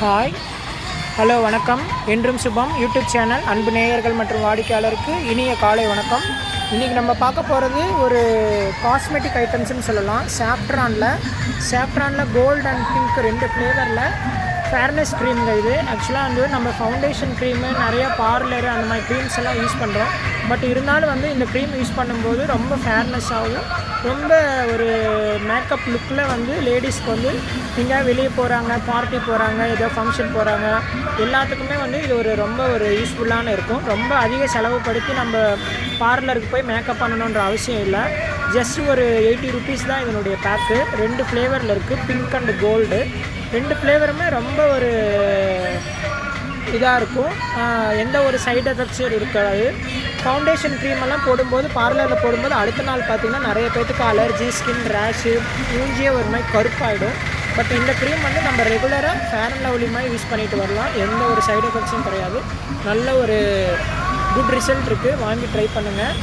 Hi, hello, வணக்கம். என்றும் சுபம் YouTube channel அன்பு நேயர்கள் மற்றும் வாடிக்கையாளருக்கு இனிய காலை வணக்கம். இன்றைக்கி நம்ம பார்க்க போகிறது ஒரு காஸ்மெட்டிக் ஐட்டம்ஸ்னு சொல்லலாம். சாஃப்ரானில் கோல்டு அண்ட் பிங்க் 2 ஃப்ளேவரில் ஃபேர்னஸ் க்ரீம்ங்க. இது ஆக்சுவலாக வந்து நம்ம ஃபவுண்டேஷன் க்ரீமு நிறையா பார்லரு அந்த மாதிரி க்ரீம்ஸ் எல்லாம் யூஸ் பண்ணுறோம். பட் இருந்தாலும் வந்து இந்த க்ரீம் யூஸ் பண்ணும்போது ரொம்ப ஃபேர்னஸாகவும் ரொம்ப ஒரு மேக்கப் லுக்கில் வந்து லேடிஸ்க்கு வந்து எங்கேயா வெளியே போகிறாங்க, பார்ட்டி போகிறாங்க, ஏதோ ஃபங்க்ஷன் போகிறாங்க, எல்லாத்துக்குமே வந்து இது ரொம்ப யூஸ்ஃபுல்லான இருக்கும். ரொம்ப அதிக செலவுப்படுத்தி நம்ம பார்லருக்கு போய் மேக்கப் பண்ணணுன்ற அவசியம் இல்லை. ஜஸ்ட் ஒரு 80 ருபீஸ் தான் இதனுடைய பேக்கு. 2 ஃப்ளேவரில் இருக்குது, பிங்க் அண்டு கோல்டு. 2 ஃப்ளேவருமே ரொம்ப ஒரு இதாக இருக்கும். எந்த ஒரு சைடு எஃபெக்ட்ஸும் இருக்காது. ஃபவுண்டேஷன் க்ரீமெல்லாம் போடும்போது, பார்லரில் போடும்போது அடுத்த நாள் பார்த்திங்கன்னா நிறைய பேர்த்துக்கு அலர்ஜி, ஸ்கின் ரேஷு, மூஞ்சியே ஒரு மாதிரி கருப்பாயிடும். பட் இந்த க்ரீம் வந்து நம்ம ரெகுலராக ஃபேர் அண்ட் லவ்லி மாதிரி யூஸ் பண்ணிட்டு வரலாம். எந்த ஒரு சைடு எஃபெக்ட்ஸும் கிடையாது. நல்ல ஒரு குட் ரிசல்ட் இருக்குது. வாங்கி ட்ரை பண்ணுங்கள்.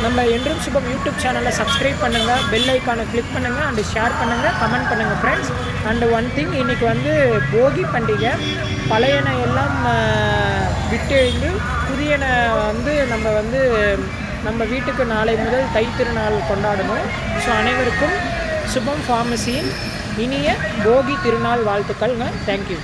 நம்ம என்றும் சுபம் யூடியூப் சேனலை சப்ஸ்கிரைப் பண்ணுங்கள், பெல் ஐக்கானை கிளிக் பண்ணுங்கள், அண்டு ஷேர் பண்ணுங்கள், கமெண்ட் பண்ணுங்கள் ஃப்ரெண்ட்ஸ். அண்டு ஒன் திங், இன்றைக்கி வந்து போகி பண்டிகை. பழையன எல்லாம் விட்டெழுந்து புதியன வந்து நம்ம வீட்டுக்கு நாளை முதல் தை திருநாள் கொண்டாடணும். ஸோ அனைவருக்கும் சுபம் ஃபார்மசியின் இனிய போகி திருநாள் வாழ்த்துக்கள்ங்க. தேங்க்யூ.